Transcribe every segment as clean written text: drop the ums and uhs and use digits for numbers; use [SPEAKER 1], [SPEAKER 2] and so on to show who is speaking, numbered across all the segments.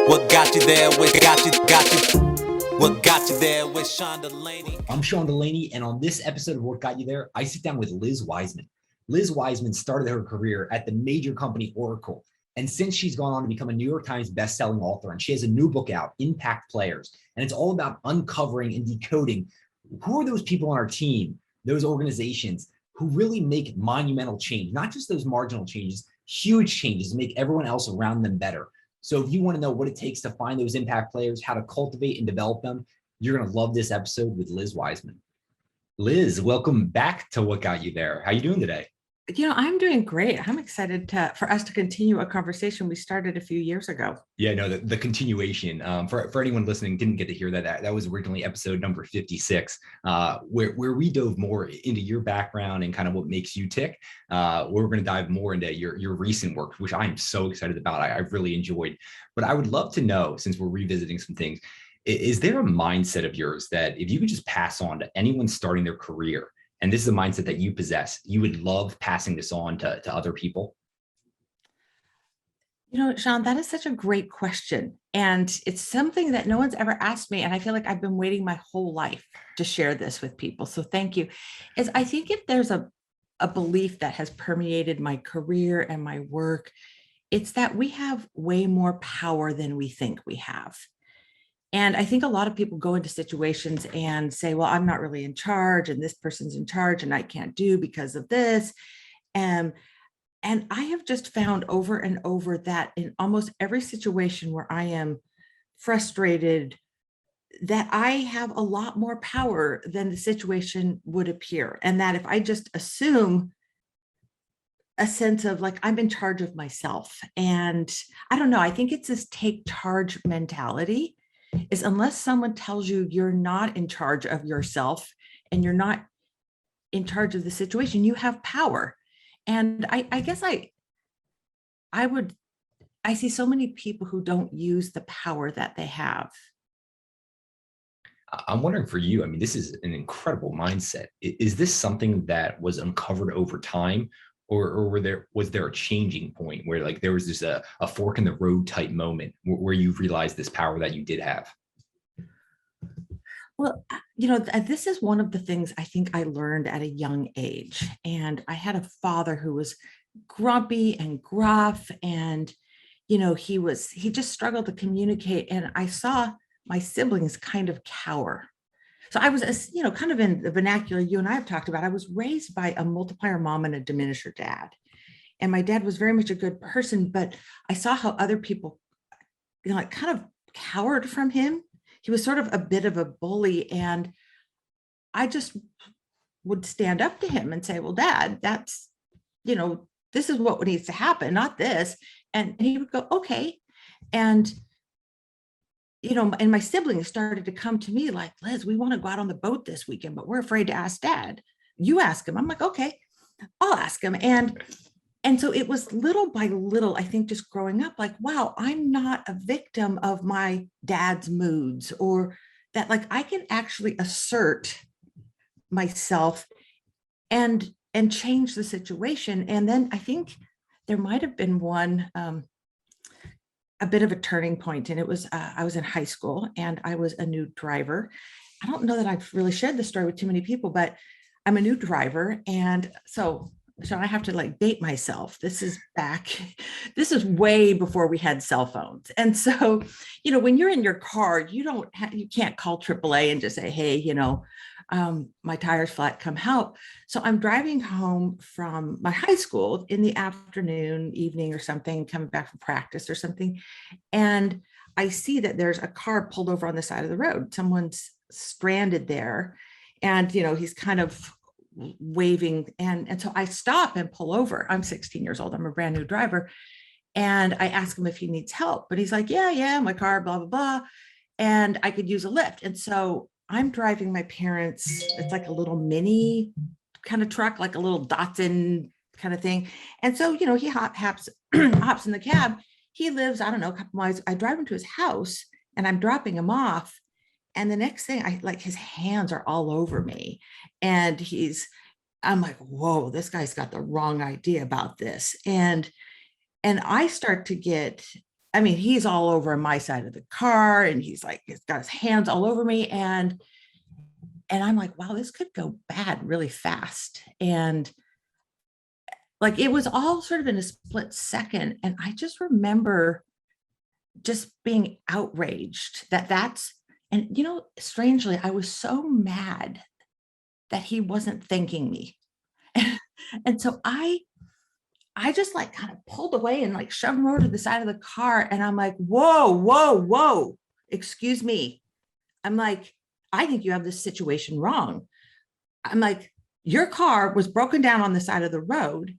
[SPEAKER 1] What got you there? What got you there with Sean Delaney?
[SPEAKER 2] I'm Sean Delaney, and on this episode of What Got You There, I sit down with Liz Wiseman. Liz Wiseman started her career at the major company Oracle, and since she's gone on to become a New York Times bestselling author, and she has a new book out, Impact Players, and it's all about uncovering and decoding who are those people on our team, those organizations who really make monumental change, not just those marginal changes, huge changes to make everyone else around them better. So if you want to know what it takes to find those impact players, how to cultivate and develop them, you're going to love this episode with Liz Wiseman. Liz, welcome back to What Got You There. How are you doing today?
[SPEAKER 3] I'm doing great. I'm excited for us to continue a conversation we started a few years ago.
[SPEAKER 2] Yeah, no, the continuation. For anyone listening, didn't get to hear that was originally episode number 56, where we dove more into your background and kind of what makes you tick. Where we're going to dive more into your recent work, which I'm so excited about. I've really enjoyed. But I would love to know, since we're revisiting some things, is there a mindset of yours that if you could just pass on to anyone starting their career, and this is a mindset that you possess, you would love passing this on to other people?
[SPEAKER 3] Sean, that is such a great question. And it's something that no one's ever asked me. And I feel like I've been waiting my whole life to share this with people. So thank you. I think if there's a belief that has permeated my career and my work, it's that we have way more power than we think we have. And I think a lot of people go into situations and say, well, I'm not really in charge, and this person's in charge, and I can't do because of this. And I have just found over and over that in almost every situation where I am frustrated, that I have a lot more power than the situation would appear. And that if I just assume a sense of like, I'm in charge of myself. And I don't know, I think it's this take charge mentality. Is unless someone tells you you're not in charge of yourself and you're not in charge of the situation, you have power. And I guess I see so many people who don't use the power that they have.
[SPEAKER 2] I'm wondering for you, I mean, this is an incredible mindset. Is this something that was uncovered over time, or was there a changing point where like there was just a fork in the road type moment where you realized this power that you did have?
[SPEAKER 3] Well, this is one of the things I think I learned at a young age. And I had a father who was grumpy and gruff, and he just struggled to communicate. And I saw my siblings kind of cower. So I was, kind of in the vernacular you and I have talked about. I was raised by a multiplier mom and a diminisher dad. And my dad was very much a good person, but I saw how other people, kind of cowered from him. He was sort of a bit of a bully. And I just would stand up to him and say, well, Dad, that's, this is what needs to happen, not this. And he would go, okay. And and my siblings started to come to me like, Liz, we want to go out on the boat this weekend, but we're afraid to ask Dad. You ask him. I'm like, okay, I'll ask him. And so it was little by little, I think, just growing up, like, wow, I'm not a victim of my dad's moods, or that like I can actually assert myself and change the situation. And then I think there might have been one a bit of a turning point. And it was, I was in high school and I was a new driver. I don't know that I've really shared this story with too many people, but I'm a new driver. And so I have to like date myself. This is way before we had cell phones. And so, when you're in your car, you can't call AAA and just say, hey, my tire's flat, come help. So I'm driving home from my high school in the afternoon, evening or something, coming back from practice or something. And I see that there's a car pulled over on the side of the road. Someone's stranded there. And, he's kind of waving. And so I stop and pull over. I'm 16 years old. I'm a brand new driver. And I ask him if he needs help. But he's like, yeah, my car, blah, blah, blah. And I could use a lift. And so I'm driving my parents. It's like a little mini kind of truck, like a little Datsun kind of thing. And so, he hops in the cab. He lives, I don't know, a couple miles. I drive him to his house and I'm dropping him off. And the next thing, his hands are all over me. And I'm like, whoa, this guy's got the wrong idea about this. And I start to get I mean, he's all over my side of the car and he's got his hands all over me. And I'm like, wow, this could go bad really fast. And like, it was all sort of in a split second. And I just remember just being outraged and strangely, I was so mad that he wasn't thanking me. And so I just like kind of pulled away and like shoved him over to the side of the car. And I'm like, whoa, whoa, whoa, excuse me. I'm like, I think you have this situation wrong. I'm like, your car was broken down on the side of the road.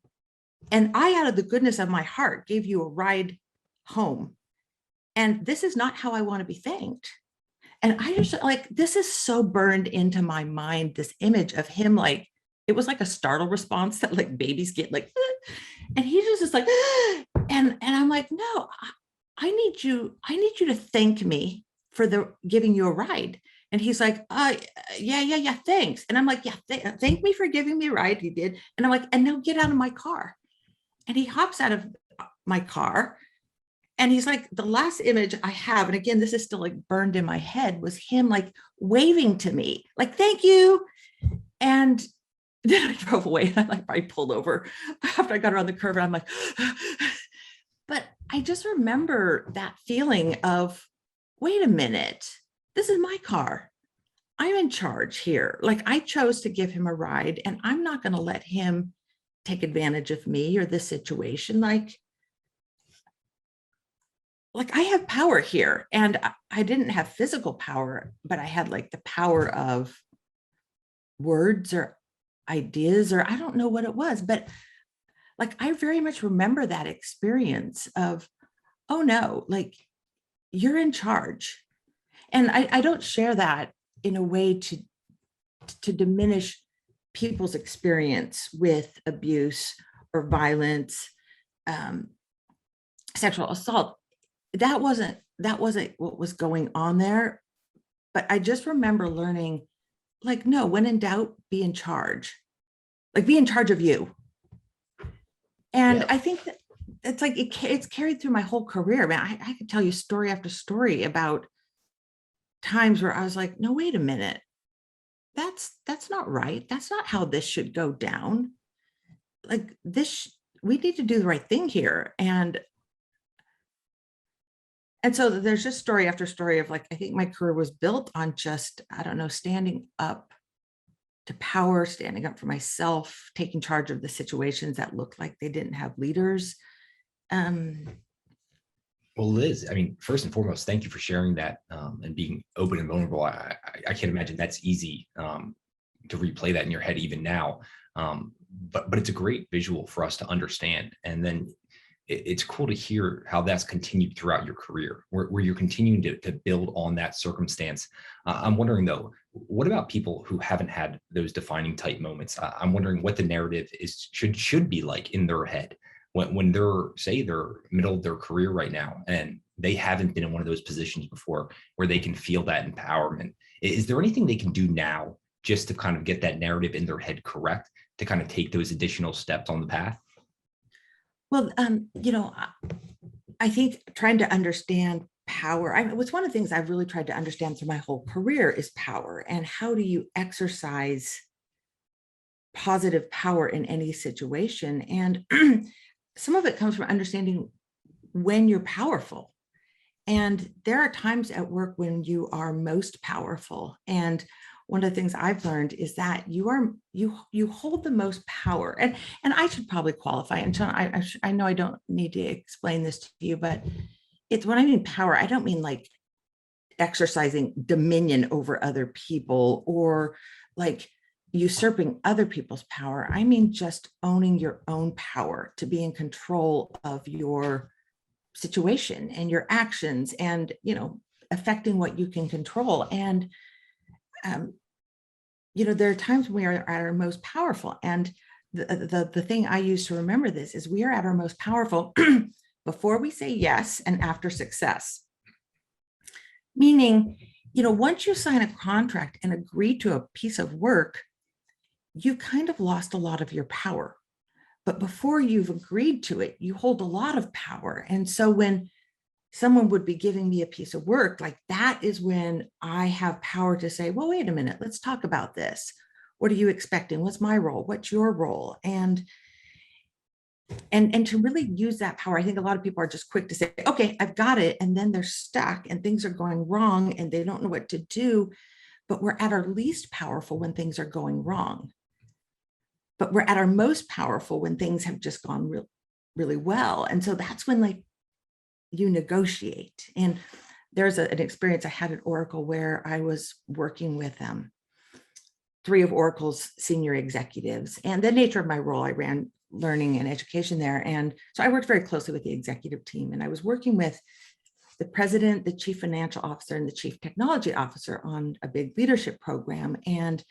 [SPEAKER 3] And I, out of the goodness of my heart, gave you a ride home. And this is not how I want to be thanked. And I just like, this is so burned into my mind, this image of him, like, it was like a startle response that like babies get, like, and he just like, and I'm like, no, I need you to thank me for giving you a ride. And he's like, yeah, thanks. And I'm like, yeah, thank me for giving me a ride. He did. And I'm like, and now get out of my car. And he hops out of my car. And he's like, the last image I have, and again, this is still like burned in my head, was him like waving to me, like, thank you. And then I drove away and I pulled over after I got around the curve and I'm like, but I just remember that feeling of, wait a minute, this is my car. I'm in charge here. Like, I chose to give him a ride and I'm not going to let him take advantage of me or this situation. Like I have power here, and I didn't have physical power, but I had like the power of words or ideas, or I don't know what it was, but like, I very much remember that experience of, oh no, like, you're in charge. And I don't share that in a way to diminish people's experience with abuse or violence, sexual assault. That wasn't what was going on there. But I just remember learning, like, no, when in doubt, be in charge. Like, be in charge of you. And yeah. I think that it's like, it's carried through my whole career. Man, I could tell you story after story about times where I was like, no, wait a minute. That's not right. That's not how this should go down. Like, we need to do the right thing here. And so there's just story after story of, like, I think my career was built on just, I don't know, standing up to power, standing up for myself, taking charge of the situations that looked like they didn't have leaders.
[SPEAKER 2] Well, Liz, I mean, first and foremost, thank you for sharing that and being open and vulnerable. I can't imagine that's easy to replay that in your head even now. But it's a great visual for us to understand. And then it's cool to hear how that's continued throughout your career, where you're continuing to build on that circumstance. I'm wondering, though, what about people who haven't had those defining type moments? I'm wondering what the narrative should be like in their head when they're middle of their career right now and they haven't been in one of those positions before where they can feel that empowerment. Is there anything they can do now just to kind of get that narrative in their head correct, to kind of take those additional steps on the path?
[SPEAKER 3] Well, I think trying to understand power, it's one of the things I've really tried to understand through my whole career is power, and how do you exercise positive power in any situation. And some of it comes from understanding when you're powerful. And there are times at work when you are most powerful. And one of the things I've learned is that you hold the most power. And I should probably qualify. And Sean, I know I don't need to explain this to you, but it's, when I mean power, I don't mean like exercising dominion over other people or like usurping other people's power. I mean just owning your own power, to be in control of your situation and your actions, and affecting what you can control. And there are times when we are at our most powerful. And the thing I use to remember this is, we are at our most powerful before we say yes and after success. Meaning, once you sign a contract and agree to a piece of work, you kind of lost a lot of your power. But before you've agreed to it, you hold a lot of power. And so when someone would be giving me a piece of work, like that is when I have power to say, well, wait a minute, let's talk about this. What are you expecting? What's my role? What's your role? And to really use that power. I think a lot of people are just quick to say, okay, I've got it. And then they're stuck and things are going wrong and they don't know what to do. But we're at our least powerful when things are going wrong. But we're at our most powerful when things have just gone really well. And so that's when like you negotiate. And there's an experience I had at Oracle where I was working with three of Oracle's senior executives. And the nature of my role, I ran learning and education there. And so I worked very closely with the executive team, and I was working with the president, the chief financial officer, and the chief technology officer on a big leadership program. And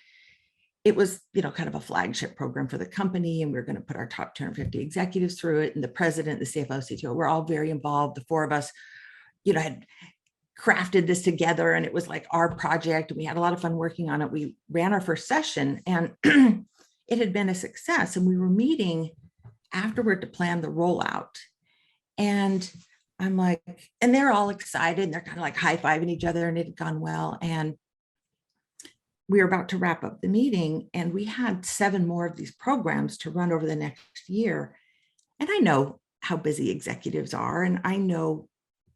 [SPEAKER 3] it was, kind of a flagship program for the company. And we were going to put our top 250 executives through it. And the president, the CFO, CTO, we're all very involved. The four of us, had crafted this together, and it was like our project. And we had a lot of fun working on it. We ran our first session and it had been a success. And we were meeting afterward to plan the rollout. And I'm like, and they're all excited and they're kind of like high-fiving each other, and it had gone well. And we were about to wrap up the meeting, and we had 7 more of these programs to run over the next year. And I know how busy executives are, and I know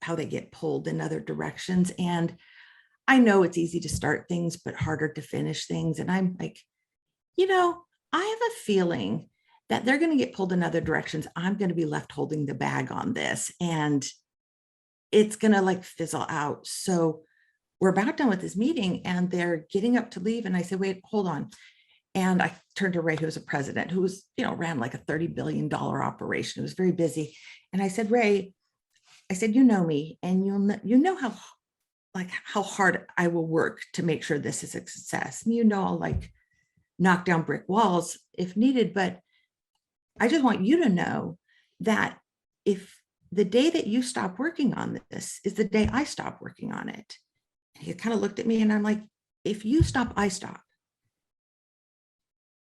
[SPEAKER 3] how they get pulled in other directions. And I know it's easy to start things, but harder to finish things. And I'm like, I have a feeling that they're going to get pulled in other directions. I'm going to be left holding the bag on this, and it's going to like fizzle out. So we're about done with this meeting and they're getting up to leave. And I said, wait, hold on. And I turned to Ray, who was a president, who was, ran like a $30 billion operation. It was very busy. And I said, Ray, I said, you know me, and you know how hard I will work to make sure this is a success. And I'll like knock down brick walls if needed, but I just want you to know that if the day that you stop working on this is the day I stop working on it. And he kind of looked at me and I'm like, if you stop, I stop.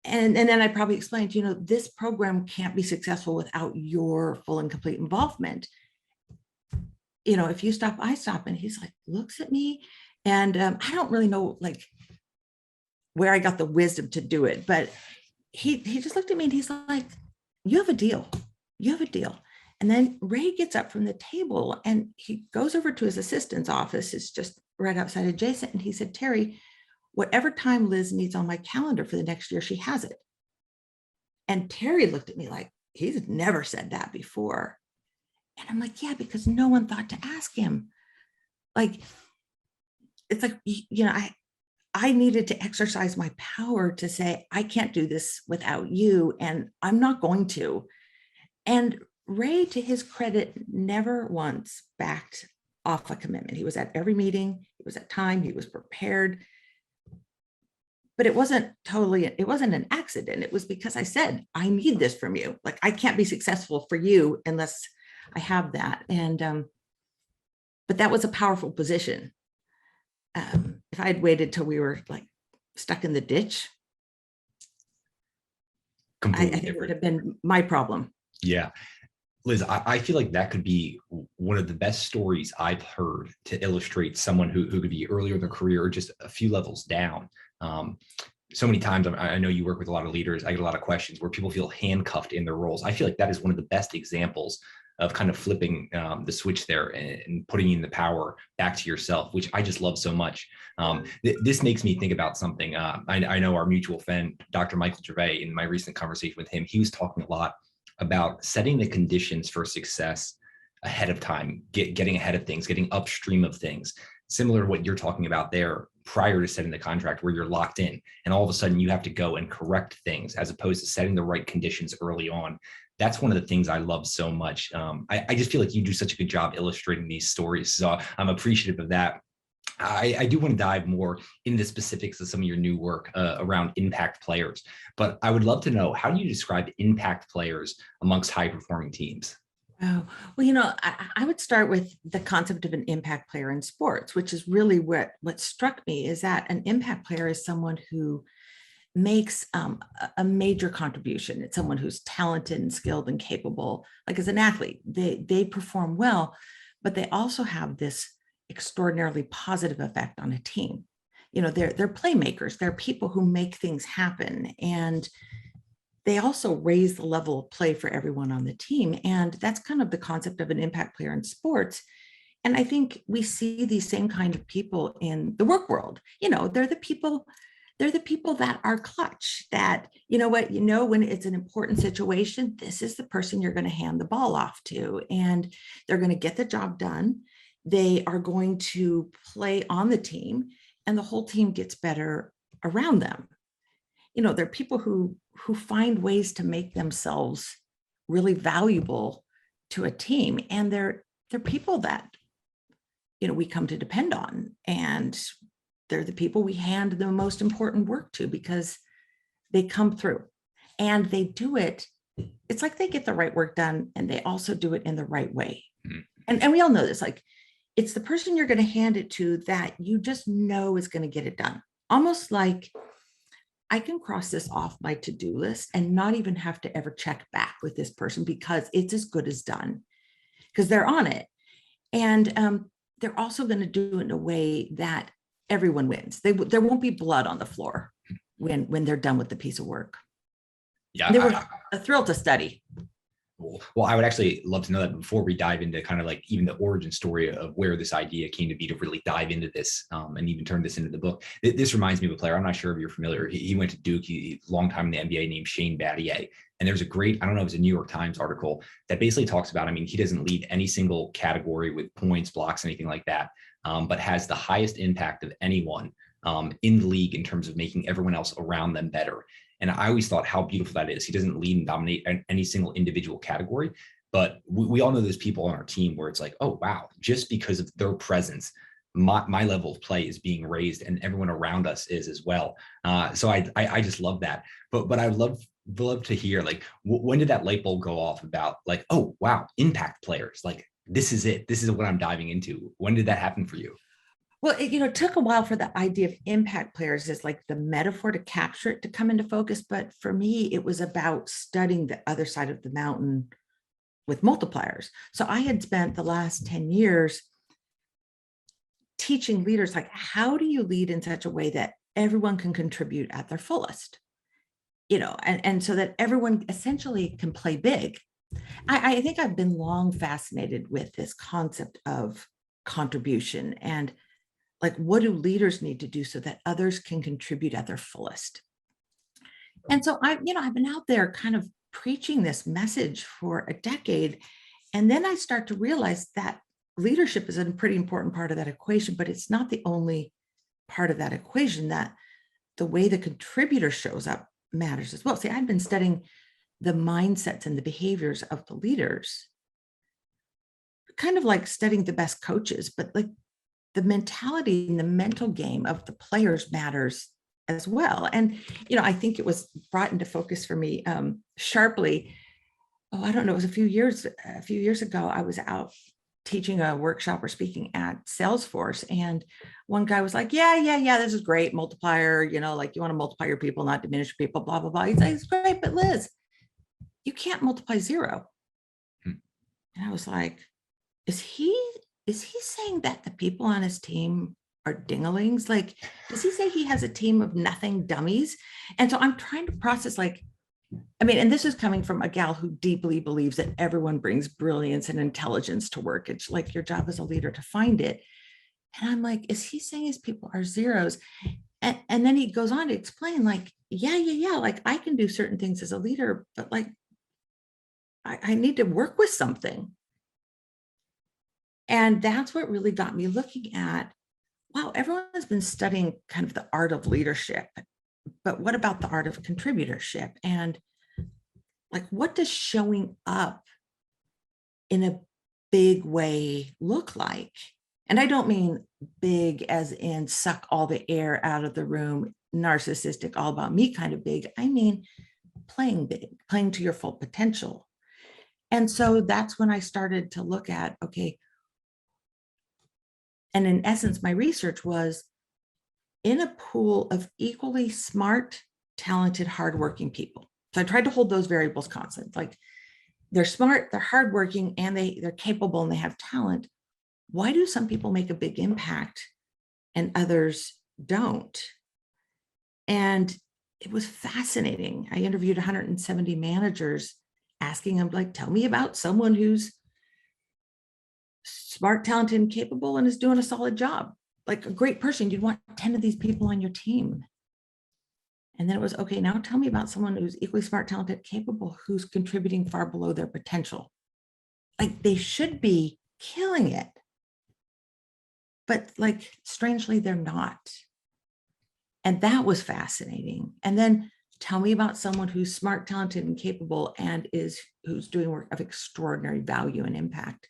[SPEAKER 3] And then I probably explained, this program can't be successful without your full and complete involvement. If you stop, I stop. And he's like, looks at me. And I don't really know like where I got the wisdom to do it, but he just looked at me and he's like, you have a deal. You have a deal. And then Ray gets up from the table and he goes over to his assistant's office. It's just right outside adjacent. And he said, Terry, whatever time Liz needs on my calendar for the next year, she has it. And Terry looked at me like, he's never said that before. And I'm like, yeah, because no one thought to ask him. Like, it's like, I needed to exercise my power to say, I can't do this without you, and I'm not going to. And Ray, to his credit, never once backed off a commitment. He was at every meeting, he was at time, he was prepared. But it wasn't an accident. It was because I said, I need this from you. Like, I can't be successful for you unless I have that. And, but that was a powerful position. If I had waited till we were like stuck in the ditch, I think it would have been my problem.
[SPEAKER 2] Yeah. Liz, I feel like that could be one of the best stories I've heard to illustrate someone who could be earlier in their career or just a few levels down. So many times, I know you work with a lot of leaders. I get a lot of questions where people feel handcuffed in their roles. I feel like that is one of the best examples of kind of flipping the switch there and putting in the power back to yourself, which I just love so much. This makes me think about something. I know our mutual friend, Dr. Michael Gervais, in my recent conversation with him, he was talking a lot about setting the conditions for success ahead of time, getting ahead of things, getting upstream of things, similar to what you're talking about there prior to setting the contract where you're locked in. And all of a sudden you have to go and correct things as opposed to setting the right conditions early on. That's one of the things I love so much. I just feel like you do such a good job illustrating these stories. So I'm appreciative of that. I do want to dive more into the specifics of some of your new work around impact players, but I would love to know, how do you describe impact players amongst high performing teams?
[SPEAKER 3] Oh, well, I would start with the concept of an impact player in sports, which is really what struck me, is that an impact player is someone who makes a major contribution. It's someone who's talented and skilled and capable. Like as an athlete, they perform well, but they also have this extraordinarily positive effect on a team. They're playmakers. They're people who make things happen. And they also raise the level of play for everyone on the team. And that's kind of the concept of an impact player in sports. And I think we see these same kind of people in the work world. They're the people that are clutch, that, when it's an important situation, this is the person you're going to hand the ball off to, and they're going to get the job done. They are going to play on the team, and the whole team gets better around them. They're people who find ways to make themselves really valuable to a team. And they're people that, we come to depend on. And they're the people we hand the most important work to because they come through and they do it. It's like they get the right work done and they also do it in the right way. And we all know this, like, it's the person you're going to hand it to that you just know is going to get it done. Almost like, I can cross this off my to-do list and not even have to ever check back with this person because it's as good as done because they're on it. And they're also going to do it in a way that everyone wins. There won't be blood on the floor when they're done with the piece of work.
[SPEAKER 2] Yeah,
[SPEAKER 3] they were a thrill to study.
[SPEAKER 2] Well, I would actually love to know that before we dive into kind of like even the origin story of where this idea came to be to really dive into this and even turn this into the book. This reminds me of a player. I'm not sure if you're familiar. He went to Duke, long time in the NBA, named Shane Battier. And there's a great, I don't know, it was a New York Times article that basically talks about, he doesn't lead any single category with points, blocks, anything like that, but has the highest impact of anyone in the league in terms of making everyone else around them better. And I always thought how beautiful that is. He doesn't lead and dominate any single individual category, but we all know there's people on our team where it's like, oh, wow, just because of their presence, my level of play is being raised and everyone around us is as well. So I just love that. But I would love to hear, like, when did that light bulb go off about like, oh, wow, impact players, like, this is it. This is what I'm diving into. When did that happen for you?
[SPEAKER 3] Well, it took a while for the idea of impact players as like the metaphor to capture it to come into focus. But for me, it was about studying the other side of the mountain with multipliers. So I had spent the last 10 years teaching leaders, like, how do you lead in such a way that everyone can contribute at their fullest? And so that everyone essentially can play big. I think I've been long fascinated with this concept of contribution and, like, what do leaders need to do so that others can contribute at their fullest? And so I've been out there kind of preaching this message for a decade. And then I start to realize that leadership is a pretty important part of that equation, but it's not the only part of that equation, that the way the contributor shows up matters as well. See, I've been studying the mindsets and the behaviors of the leaders, kind of like studying the best coaches, but like the mentality and the mental game of the players matters as well. And, I think it was brought into focus for me sharply. Oh, I don't know. It was a few years ago. I was out teaching a workshop or speaking at Salesforce. And one guy was like, yeah, this is great. Multiplier, like, you want to multiply your people, not diminish people, blah, blah, blah. He's like, it's great, but Liz, you can't multiply zero. And I was like, is he saying that the people on his team are dinglings? Like, does he say he has a team of nothing dummies? And so I'm trying to process, like, and this is coming from a gal who deeply believes that everyone brings brilliance and intelligence to work. It's like your job as a leader to find it. And I'm like, is he saying his people are zeros? And then he goes on to explain, like, yeah. Like, I can do certain things as a leader, but like, I need to work with something. And that's what really got me looking at, wow, everyone has been studying kind of the art of leadership, but what about the art of contributorship? And like, what does showing up in a big way look like? And I don't mean big as in suck all the air out of the room, narcissistic, all about me kind of big. I mean, playing big, playing to your full potential. And so that's when I started to look at, okay, and in essence, my research was in a pool of equally smart, talented, hardworking people. So I tried to hold those variables constant. Like, they're smart, they're hardworking, and they're capable and they have talent. why do some people make a big impact and others don't? And it was fascinating. I interviewed 170 managers, asking them, like, tell me about someone who's smart, talented, and capable and is doing a solid job, like a great person. You'd want 10 of these people on your team. And then it was, okay, now tell me about someone who's equally smart, talented, capable, who's contributing far below their potential. Like, they should be killing it, but like, strangely, they're not. And that was fascinating. And then tell me about someone who's smart, talented, and capable and who's doing work of extraordinary value and impact.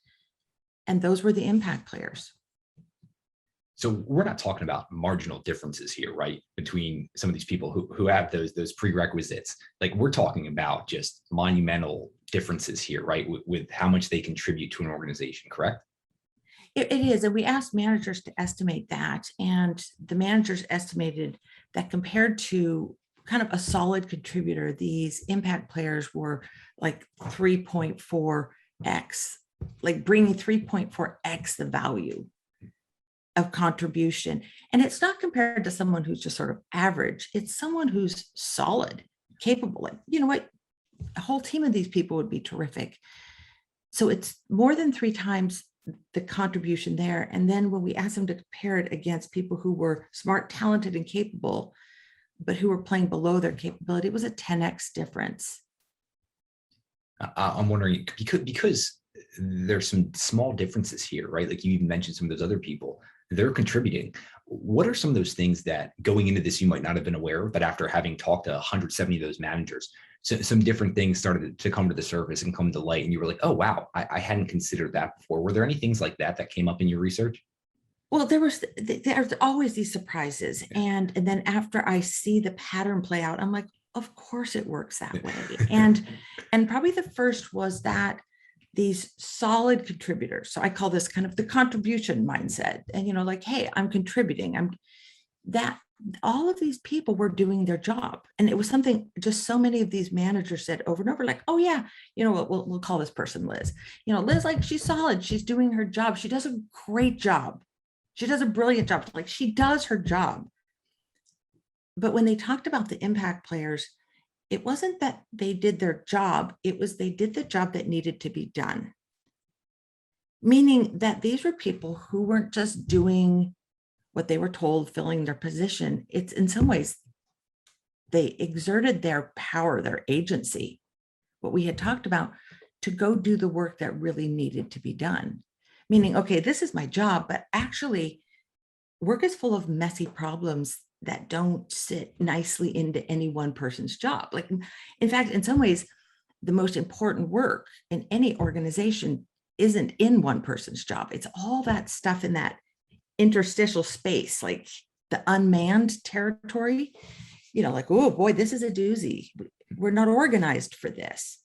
[SPEAKER 3] And those were the impact players.
[SPEAKER 2] So we're not talking about marginal differences here, right? Between some of these people who have those prerequisites. Like, we're talking about just monumental differences here, right? With how much they contribute to an organization, correct?
[SPEAKER 3] It is. And we asked managers to estimate that. And the managers estimated that compared to kind of a solid contributor, these impact players were like 3.4x, like bringing 3.4x the value of contribution. And it's not compared to someone who's just sort of average. It's someone who's solid, capable. Like, you know what? A whole team of these people would be terrific. So it's more than 3 times the contribution there. And then when we asked them to compare it against people who were smart, talented, and capable, but who were playing below their capability, it was a 10x difference.
[SPEAKER 2] I'm wondering, because there's some small differences here, right? Like, you even mentioned some of those other people, they're contributing. What are some of those things that going into this you might not have been aware of, but after having talked to 170 of those managers, so some different things started to come to the surface and come to light, and you were like, oh wow, I hadn't considered that before. Were there any things like that came up in your research?
[SPEAKER 3] Well, there's always these surprises. And then after I see the pattern play out, I'm like, of course it works that way. And probably the first was that these solid contributors. So I call this kind of the contribution mindset. And, like, hey, I'm contributing. That all of these people were doing their job. And it was something just so many of these managers said over and over, like, oh yeah, we'll call this person Liz. Liz, like, she's solid. She's doing her job. She does a great job. She does a brilliant job. Like, she does her job. But when they talked about the impact players, it wasn't that they did their job. It was they did the job that needed to be done. Meaning that these were people who weren't just doing what they were told, filling their position. It's, in some ways, they exerted their power, their agency, what we had talked about, to go do the work that really needed to be done. Meaning, okay, this is my job, but actually work is full of messy problems that don't sit nicely into any one person's job. Like, in fact, in some ways, the most important work in any organization isn't in one person's job. It's all that stuff in that interstitial space, like the unmanned territory, like, oh boy, this is a doozy. We're not organized for this.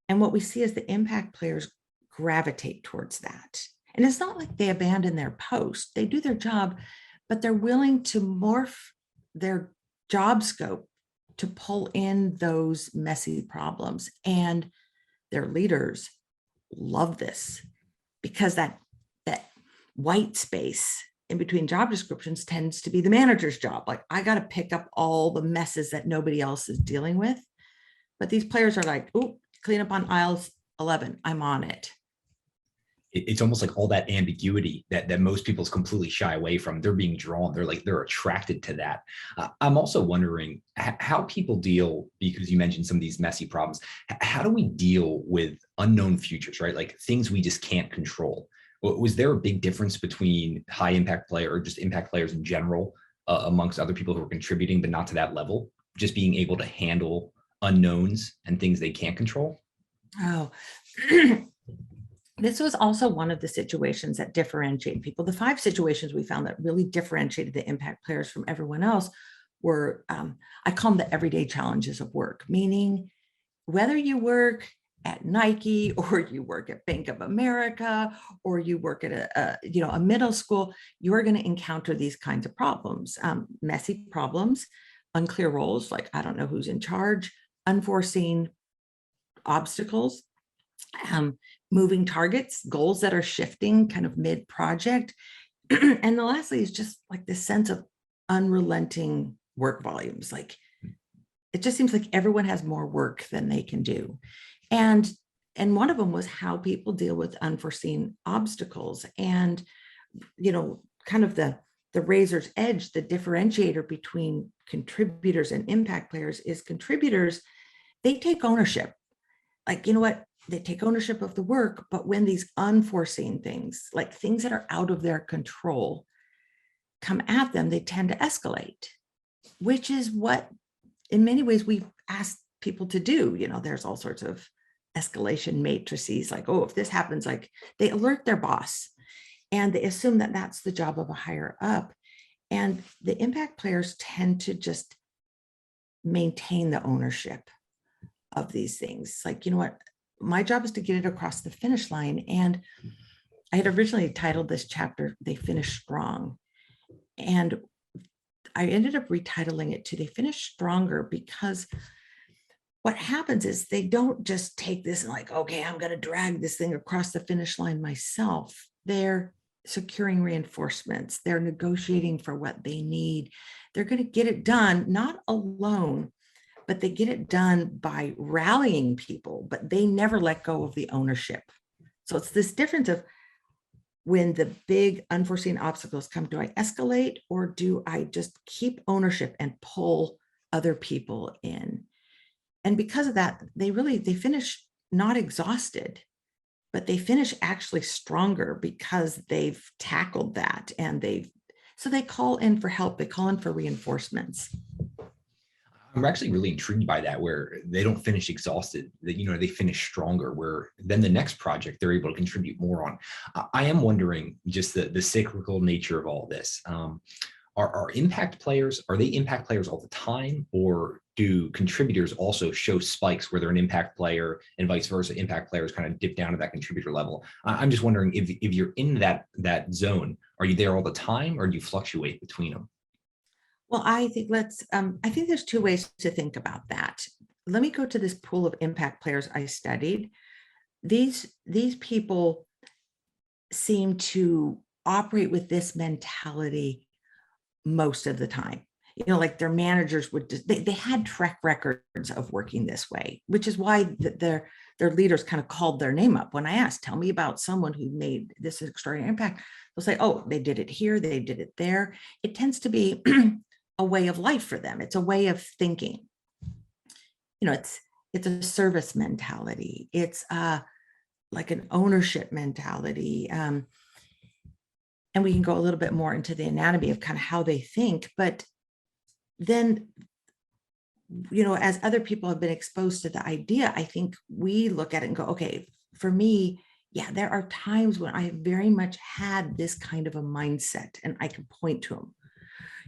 [SPEAKER 3] And what we see is the impact players gravitate towards that. And it's not like they abandon their post. They do their job, but they're willing to morph their job scope to pull in those messy problems. And their leaders love this, because that white space in between job descriptions tends to be the manager's job. Like, I got to pick up all the messes that nobody else is dealing with. But these players are like, oh, clean up on aisle 11. I'm on it.
[SPEAKER 2] It's almost like all that ambiguity that most people completely shy away from. They're being drawn. They're attracted to that. I'm also wondering how people deal, because you mentioned some of these messy problems. How do we deal with unknown futures, right? Like, things we just can't control. Was there a big difference between high impact player or just impact players in general amongst other people who are contributing, but not to that level, just being able to handle unknowns and things they can't control?
[SPEAKER 3] Oh, this was also one of the situations that differentiate people. The 5 situations we found that really differentiated the impact players from everyone else were, I call them the everyday challenges of work, meaning whether you work at Nike, or you work at Bank of America, or you work at a middle school, you're going to encounter these kinds of problems, messy problems, unclear roles, like, I don't know who's in charge, unforeseen obstacles, moving targets, goals that are shifting kind of mid-project. And the lastly is just like this sense of unrelenting work volumes. Like it just seems like everyone has more work than they can do. And one of them was how people deal with unforeseen obstacles. And, kind of the razor's edge, the differentiator between contributors and impact players is contributors, they take ownership. Like, you know what? They take ownership of the work, but when these unforeseen things, like things that are out of their control, come at them, they tend to escalate, which is what in many ways we've asked people to do. There's all sorts of escalation matrices, like, oh, if this happens, like they alert their boss and they assume that that's the job of a higher up. And the impact players tend to just maintain the ownership of these things. Like, you know what, my job is to get it across the finish line. And I had originally titled this chapter, They Finish Strong. And I ended up retitling it to They Finish Stronger, because what happens is they don't just take this and like, okay, I'm going to drag this thing across the finish line myself. They're securing reinforcements. They're negotiating for what they need. They're going to get it done, not alone, but they get it done by rallying people, but they never let go of the ownership. So it's this difference of when the big unforeseen obstacles come, do I escalate or do I just keep ownership and pull other people in? And because of that, they finish not exhausted, but they finish actually stronger because they've tackled that. And so they call in for help. They call in for reinforcements.
[SPEAKER 2] I'm actually really intrigued by that, where they don't finish exhausted, that, they finish stronger, where then the next project they're able to contribute more on. I am wondering just the cyclical nature of all this. Are impact players, are they impact players all the time, or do contributors also show spikes where they're an impact player and vice versa? Impact players kind of dip down to that contributor level. I'm just wondering if you're in that zone, are you there all the time, or do you fluctuate between them?
[SPEAKER 3] Well, I think I think there's two ways to think about that. Let me go to this pool of impact players I studied. These people seem to operate with this mentality most of the time. Like their managers they had track records of working this way, which is why their leaders kind of called their name up. When I asked, tell me about someone who made this extraordinary impact, they'll say, oh, they did it here, they did it there. It tends to be a way of life for them. It's a way of thinking. It's a service mentality. It's like an ownership mentality. And we can go a little bit more into the anatomy of kind of how they think. But then, as other people have been exposed to the idea, I think we look at it and go, okay, for me, yeah, there are times when I very much had this kind of a mindset, and I can point to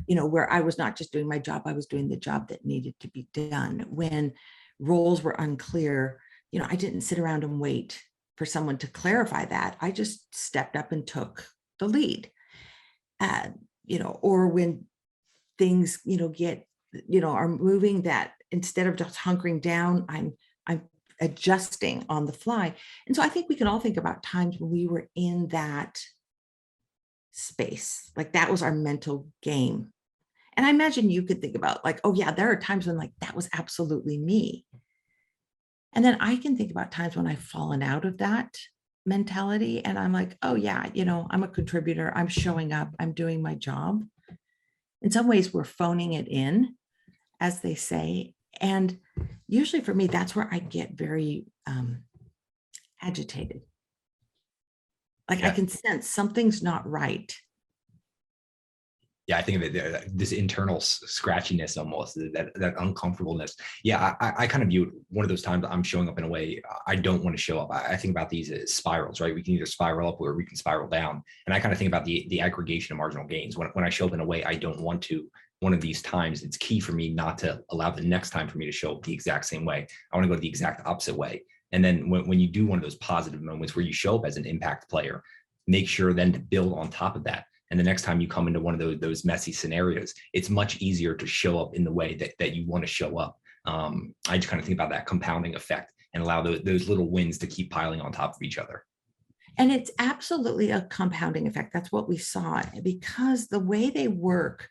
[SPEAKER 3] them, where I was not just doing my job, I was doing the job that needed to be done. When roles were unclear, I didn't sit around and wait for someone to clarify that. I just stepped up and took the lead. Or when things, are moving, that instead of just hunkering down, I'm adjusting on the fly. And so I think we can all think about times when we were in that space, like that was our mental game. And I imagine you could think about like, oh yeah, there are times when like that was absolutely me. And then I can think about times when I've fallen out of that mentality and I'm like, oh yeah, I'm a contributor, I'm showing up, I'm doing my job. In some ways we're phoning it in, as they say. And usually for me, that's where I get very agitated. Like I can sense something's not right.
[SPEAKER 2] Yeah, I think of it, this internal scratchiness, almost that uncomfortableness. Yeah, I kind of view it one of those times I'm showing up in a way I don't want to show up. I think about these as spirals, right? We can either spiral up or we can spiral down. And I kind of think about the aggregation of marginal gains. When I show up in a way I don't want to, one of these times, it's key for me not to allow the next time for me to show up the exact same way. I want to go the exact opposite way. And then when you do one of those positive moments where you show up as an impact player, make sure then to build on top of that. And the next time you come into one of those messy scenarios, it's much easier to show up in the way that you want to show up. I just kind of think about that compounding effect. and allow those little wins to keep piling on top of each other.
[SPEAKER 3] And it's absolutely a compounding effect. That's what we saw, because the way they work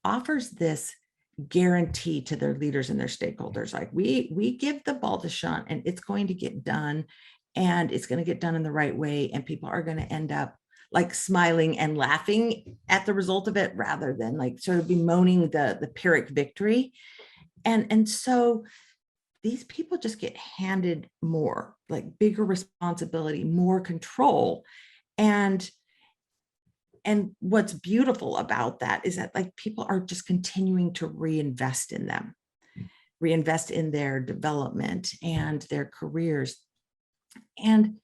[SPEAKER 3] offers this guarantee to their leaders and their stakeholders. Like we give the ball to Sean and it's going to get done, and it's going to get done in the right way. And people are going to end up like smiling and laughing at the result of it, rather than like sort of bemoaning the Pyrrhic victory. And so these people just get handed more, like bigger responsibility, more control. And what's beautiful about that is that like people are just continuing to reinvest in them, reinvest in their development and their careers. And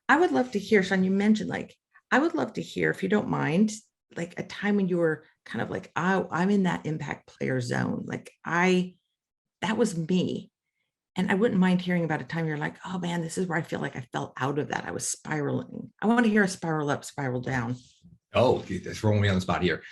[SPEAKER 3] I would love to hear, Sean, you mentioned like, I would love to hear, if you don't mind, like a time when you were kind of like, oh, I'm in that impact player zone. Like that was me. And I wouldn't mind hearing about a time you're like, oh man, this is where I feel like I fell out of that. I was spiraling. I want to hear a spiral up, spiral down.
[SPEAKER 2] Oh, that's throwing me on the spot here.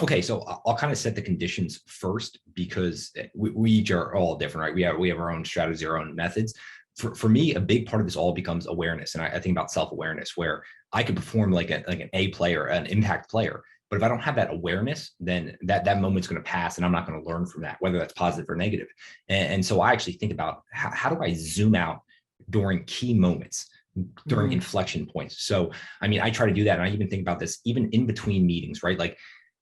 [SPEAKER 2] Okay, so I'll kind of set the conditions first, because we each are all different, right? We have our own strategies, our own methods. For me, a big part of this all becomes awareness. And I think about self-awareness, where I could perform like an A player, an impact player. But if I don't have that awareness, then that moment's going to pass and I'm not going to learn from that, whether that's positive or negative. And so I actually think about how do I zoom out during key moments, during inflection points. So, I mean, I try to do that. And I even think about this even in between meetings, right? Like,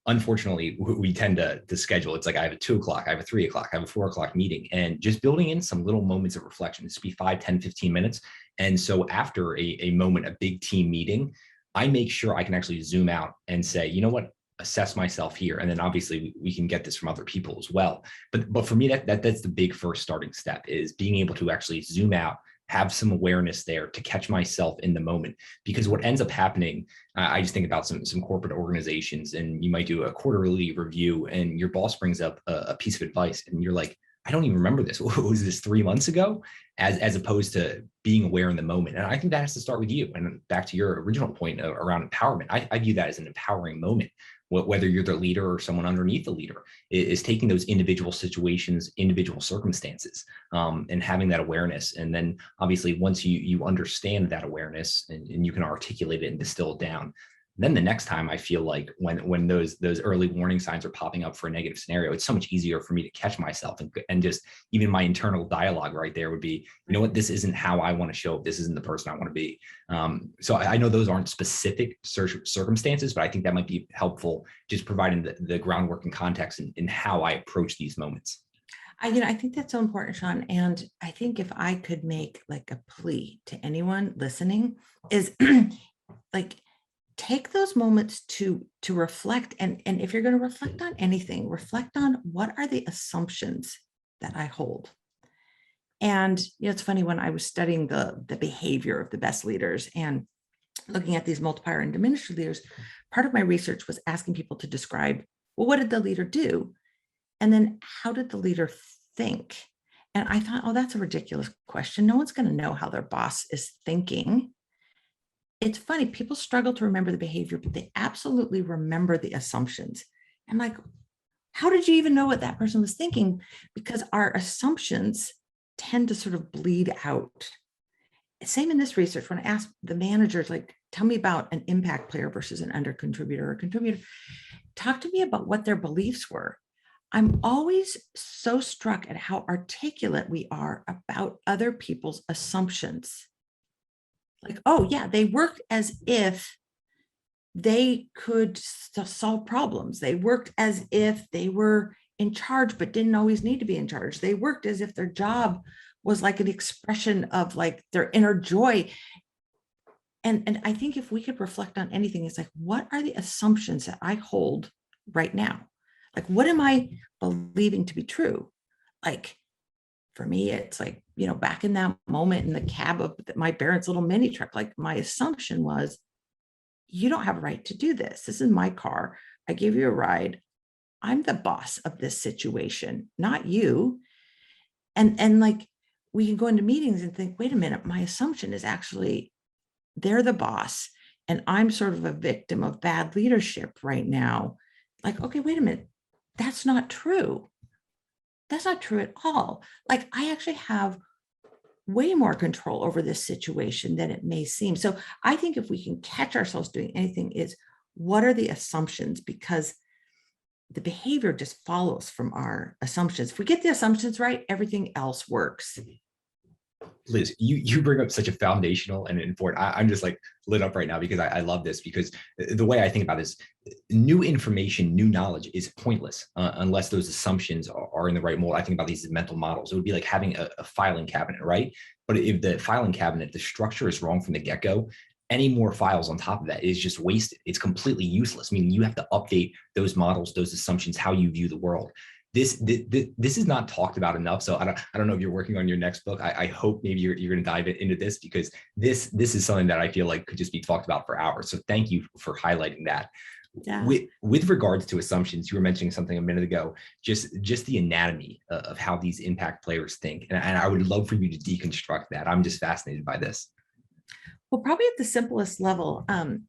[SPEAKER 2] unfortunately, we tend to schedule. It's like I have a 2 o'clock, I have a 3 o'clock, I have a 4 o'clock meeting, and just building in some little moments of reflection. This be 5, 10, 15 minutes. And so after a moment, a big team meeting, I make sure I can actually zoom out and say, you know what, assess myself here. And then obviously we can get this from other people as well. But for me, that's the big first starting step, is being able to actually zoom out, have some awareness there to catch myself in the moment. Because what ends up happening, I just think about some corporate organizations, and you might do a quarterly review and your boss brings up a piece of advice and you're like, I don't even remember this. Was this 3 months ago? As opposed to being aware in the moment. And I think that has to start with you. And back to your original point around empowerment, I view that as an empowering moment. Whether you're the leader or someone underneath the leader, is taking those individual situations, individual circumstances, and having that awareness. And then obviously once you understand that awareness and you can articulate it and distill it down, then the next time I feel like when those early warning signs are popping up for a negative scenario, it's so much easier for me to catch myself, and just even my internal dialogue right there would be, you know what, this isn't how I want to show up. This isn't the person I want to be. So I know those aren't specific circumstances, but I think that might be helpful, just providing the groundwork and context in how I approach these moments.
[SPEAKER 3] I think that's so important, Sean. And I think if I could make like a plea to anyone listening is like, take those moments to reflect. And if you're going to reflect on anything, reflect on what are the assumptions that I hold. And it's funny, when I was studying the behavior of the best leaders and looking at these multiplier and diminisher leaders, part of my research was asking people to describe, well, what did the leader do? And then how did the leader think? And I thought, oh, that's a ridiculous question. No one's going to know how their boss is thinking. It's funny, people struggle to remember the behavior, but they absolutely remember the assumptions. I'm like, how did you even know what that person was thinking? Because our assumptions tend to sort of bleed out. Same in this research, when I asked the managers, like, tell me about an impact player versus an under contributor or contributor, talk to me about what their beliefs were. I'm always so struck at how articulate we are about other people's assumptions. Like, oh yeah, they worked as if they could solve problems. They worked as if they were in charge, but didn't always need to be in charge. They worked as if their job was like an expression of like their inner joy. And I think if we could reflect on anything, it's like, what are the assumptions that I hold right now? Like, what am I believing to be true? Like, for me, it's like, back in that moment in the cab of my parents' little mini truck, like my assumption was, you don't have a right to do this. This is my car. I gave you a ride. I'm the boss of this situation, not you. And like, we can go into meetings and think, wait a minute, my assumption is actually they're the boss and I'm sort of a victim of bad leadership right now. Like, okay, wait a minute. That's not true. That's not true at all. Like, I actually have way more control over this situation than it may seem. So I think if we can catch ourselves doing anything, is what are the assumptions? Because the behavior just follows from our assumptions. If we get the assumptions right, everything else works.
[SPEAKER 2] Liz, you bring up such a foundational and important. I'm just like lit up right now because I love this, because the way I think about this, new information, new knowledge is pointless unless those assumptions are in the right mold. I think about these as mental models. It would be like having a filing cabinet, right? But if the filing cabinet, the structure is wrong from the get-go, any more files on top of that is just wasted. It's completely useless. I mean, you have to update those models, those assumptions, how you view the world. This is not talked about enough. So I don't know if you're working on your next book. I hope maybe you're going to dive into this, because this is something that I feel like could just be talked about for hours. So thank you for highlighting that.
[SPEAKER 3] Yeah.
[SPEAKER 2] With regards to assumptions, you were mentioning something a minute ago, just the anatomy of how these impact players think. And I would love for you to deconstruct that. I'm just fascinated by this.
[SPEAKER 3] Well, probably at the simplest level. And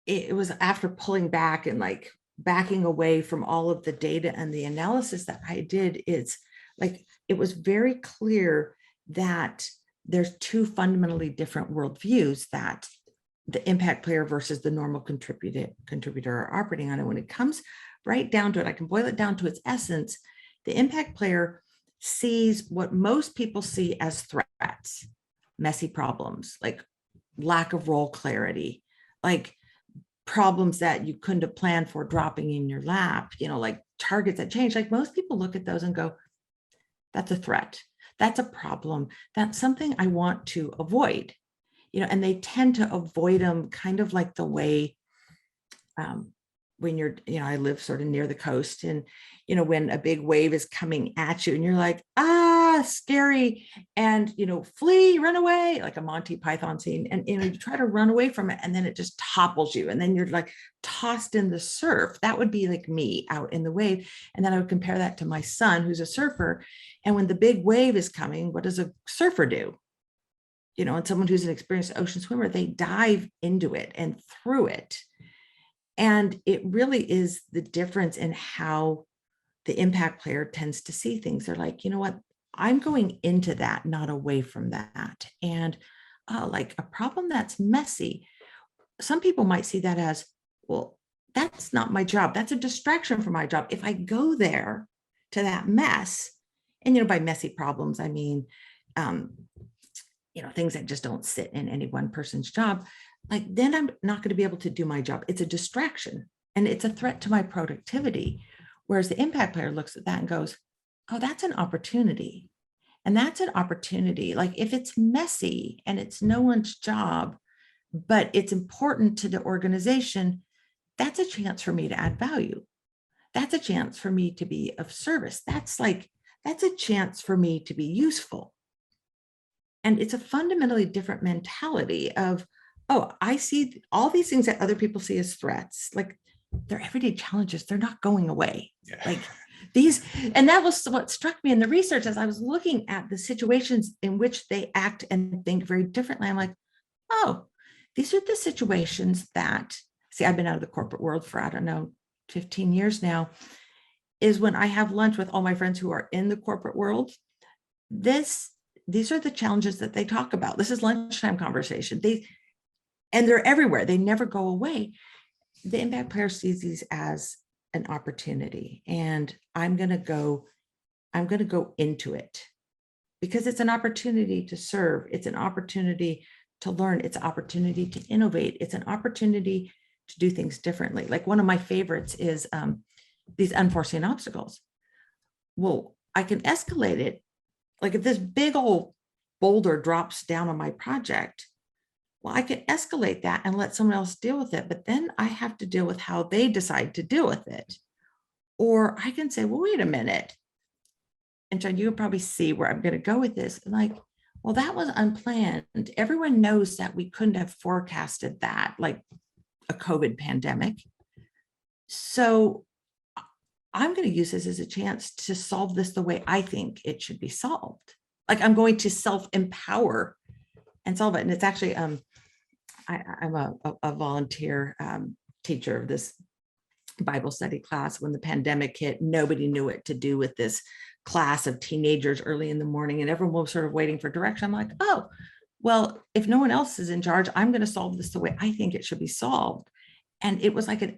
[SPEAKER 3] it was after pulling back and like backing away from all of the data and the analysis that I did, is like, it was very clear that there's two fundamentally different worldviews that the impact player versus the normal contributor are operating on. And when it comes right down to it, I can boil it down to its essence. The impact player sees what most people see as threats, messy problems, like lack of role clarity, like problems that you couldn't have planned for dropping in your lap, like targets that change. Like most people look at those and go, that's a threat. That's a problem. That's something I want to avoid, and they tend to avoid them kind of like the way when you're, I live sort of near the coast, and, when a big wave is coming at you and you're like, scary, and, flee, run away, like a Monty Python scene. And, you try to run away from it and then it just topples you. And then you're like tossed in the surf. That would be like me out in the wave. And then I would compare that to my son, who's a surfer. And when the big wave is coming, what does a surfer do? And someone who's an experienced ocean swimmer, they dive into it and through it. And it really is the difference in how the impact player tends to see things. They're like, you know what, I'm going into that, not away from that. And like a problem that's messy, some people might see that as, well, that's not my job. That's a distraction from my job. If I go there to that mess, and, by messy problems, I mean, things that just don't sit in any one person's job, like then I'm not going to be able to do my job. It's a distraction and it's a threat to my productivity. Whereas the impact player looks at that and goes, oh, that's an opportunity. And that's an opportunity. Like if it's messy and it's no one's job, but it's important to the organization, that's a chance for me to add value. That's a chance for me to be of service. That's a chance for me to be useful. And it's a fundamentally different mentality of, oh, I see all these things that other people see as threats, like they're everyday challenges. They're not going away. Yeah. Like these, and that was what struck me in the research as I was looking at the situations in which they act and think very differently. I'm like, oh, these are the situations that, see, I've been out of the corporate world for, 15 years now, is when I have lunch with all my friends who are in the corporate world. These are the challenges that they talk about. This is lunchtime conversation. And they're everywhere. They never go away. The impact player sees these as an opportunity, and I'm going to go into it because it's an opportunity to serve. It's an opportunity to learn. It's an opportunity to innovate. It's an opportunity to do things differently. Like one of my favorites is these unforeseen obstacles. Well, I can escalate it. Like if this big old boulder drops down on my project, well, I can escalate that and let someone else deal with it, but then I have to deal with how they decide to deal with it. Or I can say, well, wait a minute. And John, you can probably see where I'm going to go with this. Like, well, that was unplanned. Everyone knows that we couldn't have forecasted that, like a COVID pandemic. So I'm going to use this as a chance to solve this the way I think it should be solved. Like I'm going to self-empower and solve it. And it's actually, I'm a volunteer teacher of this Bible study class when the pandemic hit. Nobody knew what to do with this class of teenagers early in the morning, and everyone was sort of waiting for direction. I'm like, oh, well, if no one else is in charge, I'm going to solve this the way I think it should be solved. And it was like an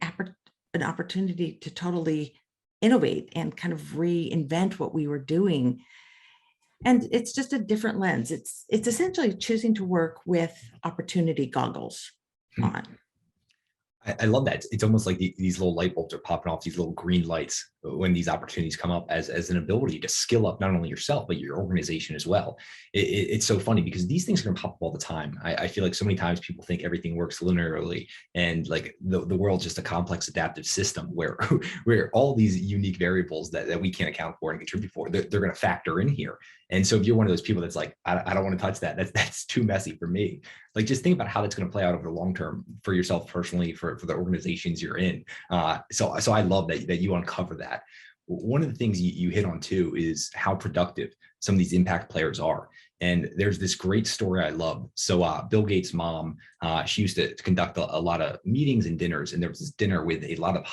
[SPEAKER 3] opportunity to totally innovate and kind of reinvent what we were doing. And it's just a different lens. It's essentially choosing to work with opportunity goggles on.
[SPEAKER 2] I love that. It's almost like these little light bulbs are popping off, these little green lights when these opportunities come up as an ability to skill up not only yourself, but your organization as well. It's so funny because these things are going to pop up all the time. I feel like so many times people think everything works linearly and like the world's just a complex adaptive system where all these unique variables that we can't account for and contribute for, they're going to factor in here. And so if you're one of those people that's like, I don't want to touch that, that's too messy for me. Like, just think about how that's going to play out over the long term for yourself personally, for the organizations you're in. So I love that you uncover that. One of the things you hit on too is how productive some of these impact players are. And there's this great story I love. So Bill Gates' mom, she used to conduct a lot of meetings and dinners, and there was this dinner with a lot of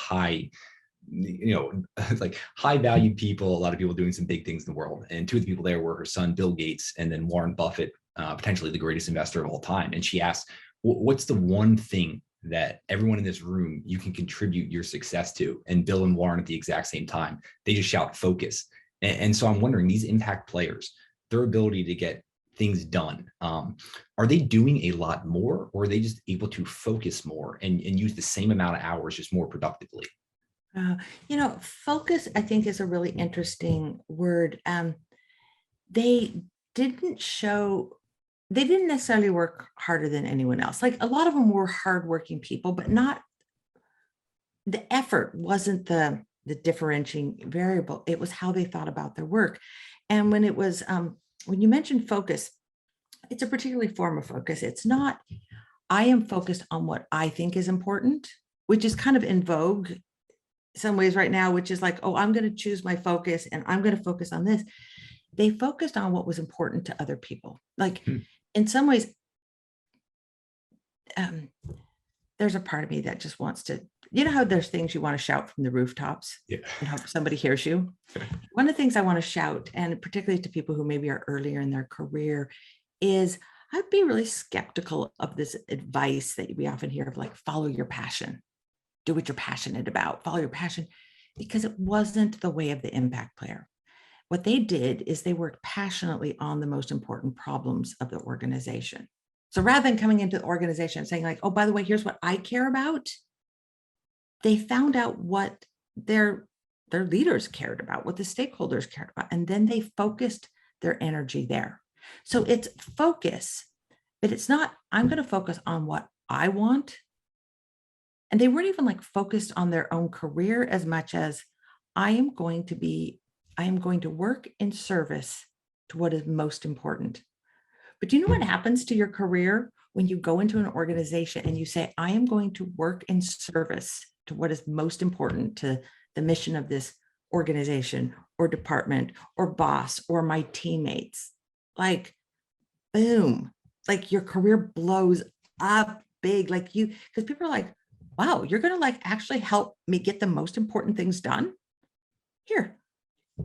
[SPEAKER 2] like high value people, a lot of people doing some big things in the world. And two of the people there were her son, Bill Gates, and then Warren Buffett, potentially the greatest investor of all time. And she asked, what's the one thing that everyone in this room you can contribute your success to? And Bill and Warren at the exact same time, they just shout focus. And so I'm wondering, these impact players, their ability to get things done, are they doing a lot more, or are they just able to focus more and use the same amount of hours just more productively?
[SPEAKER 3] Focus, I think, is a really interesting word. They didn't necessarily work harder than anyone else. Like, a lot of them were hardworking people, but not, the effort wasn't the differentiating variable. It was how they thought about their work. And when when you mentioned focus, it's a particular form of focus. It's not, I am focused on what I think is important, which is kind of in vogue some ways right now, which is like, oh, I'm going to choose my focus and I'm going to focus on this. They focused on what was important to other people. Like, in some ways, there's a part of me that just wants to, how there's things you want to shout from the rooftops,
[SPEAKER 2] Yeah,
[SPEAKER 3] and hope somebody hears you. One of the things I want to shout, and particularly to people who maybe are earlier in their career, is I'd be really skeptical of this advice that we often hear of, like, follow your passion, do what you're passionate about, follow your passion, because it wasn't the way of the impact player. What they did is they worked passionately on the most important problems of the organization. So rather than coming into the organization and saying, like, oh, by the way, here's what I care about, they found out what their leaders cared about, what the stakeholders cared about, and then they focused their energy there. So it's focus, but it's not, I'm going to focus on what I want. And they weren't even like focused on their own career as much as I am going to work in service to what is most important. But do you know what happens to your career when you go into an organization and you say, I am going to work in service to what is most important to the mission of this organization or department or boss or my teammates? Like, boom, like your career blows up big, like because people are like, wow, you're going to like actually help me get the most important things done. Here,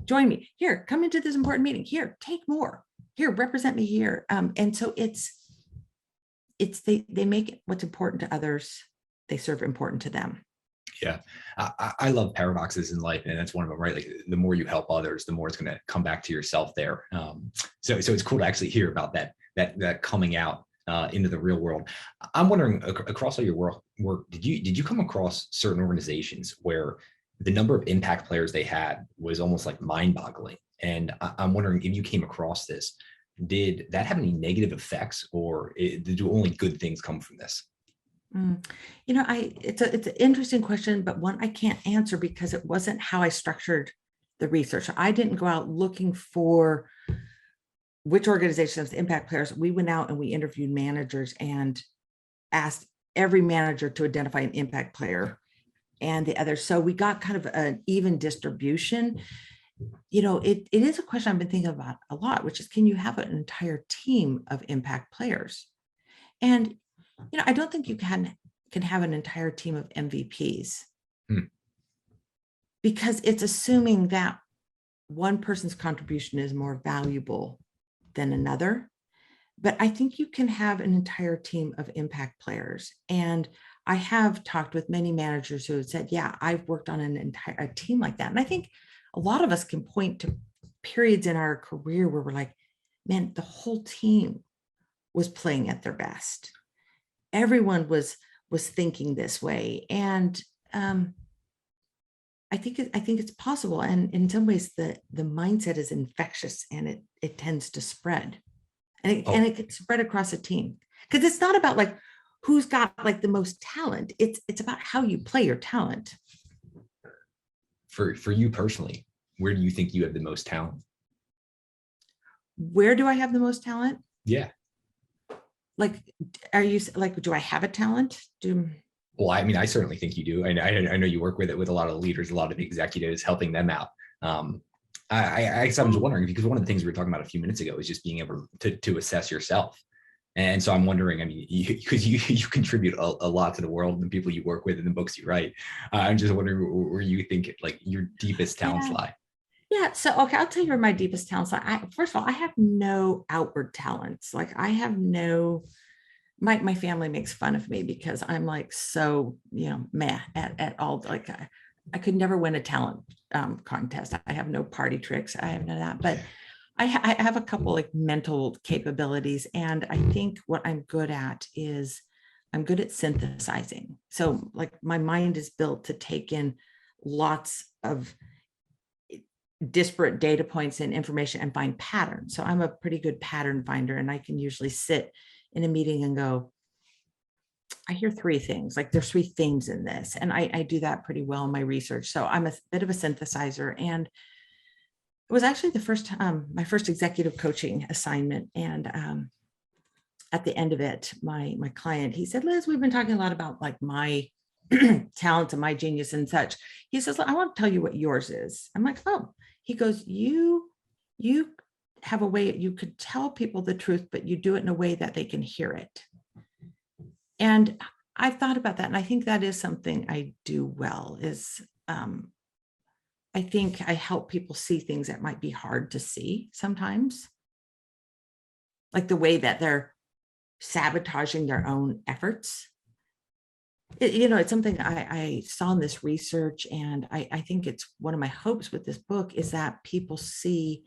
[SPEAKER 3] join me. Here, come into this important meeting. Here, take more. Here, represent me here. And so they make it what's important to others, they serve important to them.
[SPEAKER 2] Yeah, I love paradoxes in life, and that's one of them, right? Like, the more you help others, the more it's going to come back to yourself there. So it's cool to actually hear about that coming out into the real world. I'm wondering, across all your work, did you come across certain organizations where the number of impact players they had was almost like mind-boggling? And I'm wondering if you came across this, did that have any negative effects, or do only good things come from this?
[SPEAKER 3] It's an interesting question, but one I can't answer because it wasn't how I structured the research. I didn't go out looking for which organizations, the impact players. We went out and we interviewed managers and asked every manager to identify an impact player and the others. So we got kind of an even distribution. It is a question I've been thinking about a lot, which is, can you have an entire team of impact players? And I don't think you can have an entire team of MVPs. because it's assuming that one person's contribution is more valuable than another. But I think you can have an entire team of impact players. And I have talked with many managers who have said, yeah, I've worked on an entire team like that. And I think a lot of us can point to periods in our career where we're like, man, the whole team was playing at their best. Everyone was thinking this way. And I think it's possible. And in some ways, the mindset is infectious and it tends to spread. And it can spread across a team. Because it's not about like who's got like the most talent. It's about how you play your talent.
[SPEAKER 2] For you personally, where do you think you have the most talent?
[SPEAKER 3] Where do I have the most talent?
[SPEAKER 2] Yeah.
[SPEAKER 3] Like, are you like, do I have a talent?
[SPEAKER 2] Well, I mean, I certainly think you do. I know you work with a lot of leaders, a lot of executives, helping them out. I was wondering, because one of the things we were talking about a few minutes ago is just being able to assess yourself. And so I'm wondering, I mean, because you contribute a lot to the world and the people you work with and the books you write. I'm just wondering where you think like your deepest talents lie.
[SPEAKER 3] Yeah. So, okay, I'll tell you where my deepest talents lie. First of all, I have no outward talents. Like I have no, my family makes fun of me because I'm like, so, meh at all. Like I could never win a talent contest. I have no party tricks. I have none of that, but I have a couple like mental capabilities. And I think what I'm good at is I'm good at synthesizing. So like my mind is built to take in lots of disparate data points and information and find patterns. So I'm a pretty good pattern finder, and I can usually sit in a meeting and go, I hear three things, like there's three themes in this. And I do that pretty well in my research. So I'm a bit of a synthesizer. And it was actually my first executive coaching assignment. And at the end of it, my client, he said, Liz, we've been talking a lot about like my talents and my genius and such. He says, I want to tell you what yours is. I'm like, oh. He goes, you have a way you could tell people the truth, but you do it in a way that they can hear it. And I've thought about that. And I think that is something I do well is I think I help people see things that might be hard to see sometimes. Like the way that they're sabotaging their own efforts. It's something I saw in this research, and I think it's one of my hopes with this book is that people see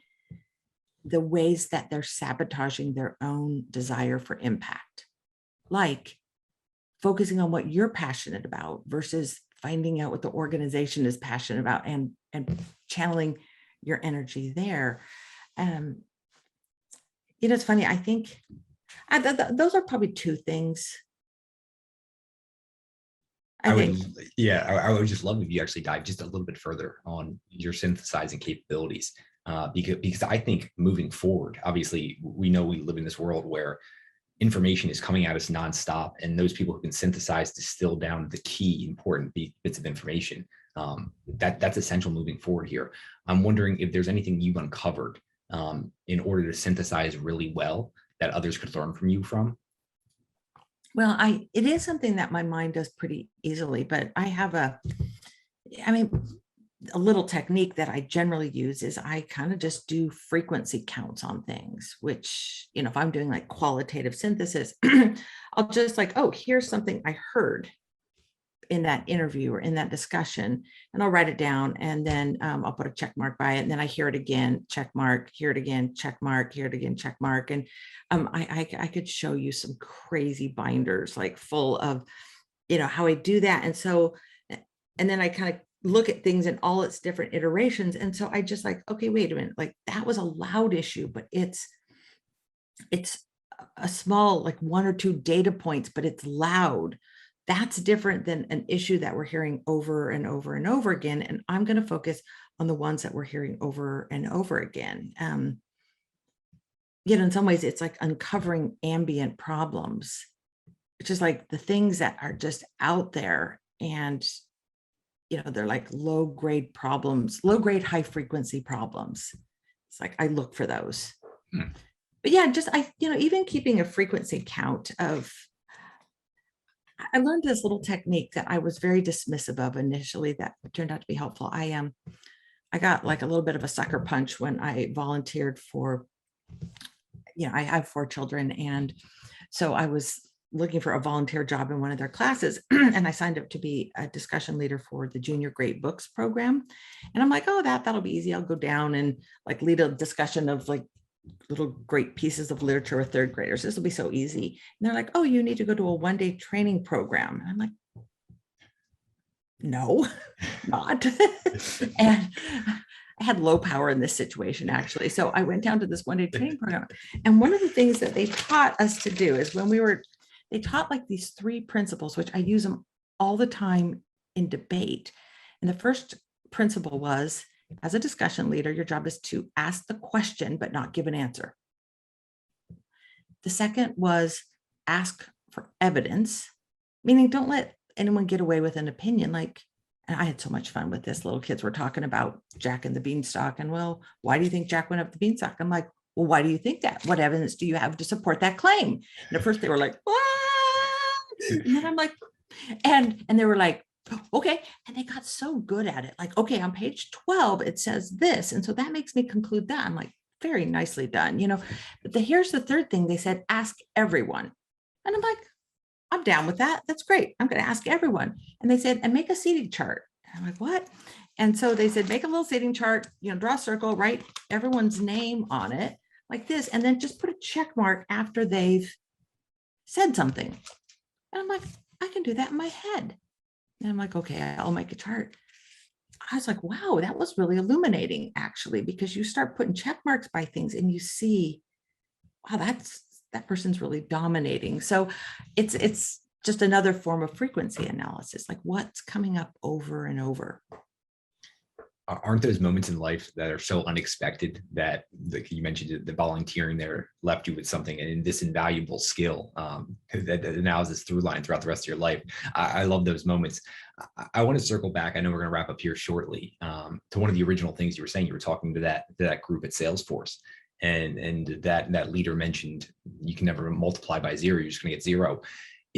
[SPEAKER 3] the ways that they're sabotaging their own desire for impact, like focusing on what you're passionate about versus finding out what the organization is passionate about and channeling your energy there. It's funny. I think those are probably two things. I
[SPEAKER 2] would just love if you actually dive just a little bit further on your synthesizing capabilities, because I think moving forward, obviously, we know we live in this world where information is coming at us nonstop, and those people who can synthesize, distill down the key important bits of information, that's essential moving forward here. I'm wondering if there's anything you've uncovered in order to synthesize really well that others could learn from you from.
[SPEAKER 3] Well, it is something that my mind does pretty easily, but I have a little technique that I generally use is I kind of just do frequency counts on things, which, if I'm doing like qualitative synthesis, I'll just like, oh, here's something I heard in that interview or in that discussion, and I'll write it down, and then I'll put a check mark by it, and then I hear it again, check mark, hear it again, check mark, hear it again, check mark. And I could show you some crazy binders like full of, how I do that. And so, and then I kind of look at things in all its different iterations. And so I just like, okay, wait a minute, like that was a loud issue, but it's a small, like one or two data points, but it's loud. That's different than an issue that we're hearing over and over and over again. And I'm going to focus on the ones that we're hearing over and over again. In some ways, it's like uncovering ambient problems, which is like the things that are just out there. And, they're like low grade problems, low grade, high frequency problems. It's like, I look for those. But yeah, just, even keeping a frequency count of, I learned this little technique that I was very dismissive of initially that turned out to be helpful. I got like a little bit of a sucker punch when I volunteered for, I have 4 children. And so I was looking for a volunteer job in one of their classes. And I signed up to be a discussion leader for the junior great books program. And I'm like, oh, that'll be easy. I'll go down and like lead a discussion of like little great pieces of literature with 3rd graders. This will be so easy. And they're like, oh, you need to go to a 1-day training program. And I'm like, no, not. And I had low power in this situation, actually. So I went down to this 1-day training program. And one of the things that they taught us to do is they taught like these 3 principles, which I use them all the time in debate. And the first principle was, as a discussion leader, your job is to ask the question, but not give an answer. The second was ask for evidence, meaning don't let anyone get away with an opinion. Like, and I had so much fun with this. Little kids were talking about Jack and the Beanstalk. And well, why do you think Jack went up the beanstalk? I'm like, well, why do you think that? What evidence do you have to support that claim? And at first they were like, what? And then I'm like, and they were like, okay. And they got so good at it. Like, okay, on page 12, it says this. And so that makes me conclude that. I'm like, very nicely done, but here's the third thing. They said, ask everyone. And I'm like, I'm down with that. That's great. I'm going to ask everyone. And they said, and make a seating chart. And I'm like, what? And so they said, make a little seating chart, draw a circle, write everyone's name on it like this, and then just put a check mark after they've said something. And I'm like, I can do that in my head. And I'm like, okay, I'll make a chart. I was like, wow, that was really illuminating, actually, because you start putting check marks by things and you see, wow, that person's really dominating. So it's just another form of frequency analysis, like what's coming up over and over.
[SPEAKER 2] Aren't those moments in life that are so unexpected that, like you mentioned, the volunteering there left you with something and this invaluable skill that now is this through line throughout the rest of your life? I love those moments. I want to circle back. I know we're going to wrap up here shortly to one of the original things you were saying. You were talking to that group at Salesforce, and that leader mentioned you can never multiply by 0. You're just going to get 0.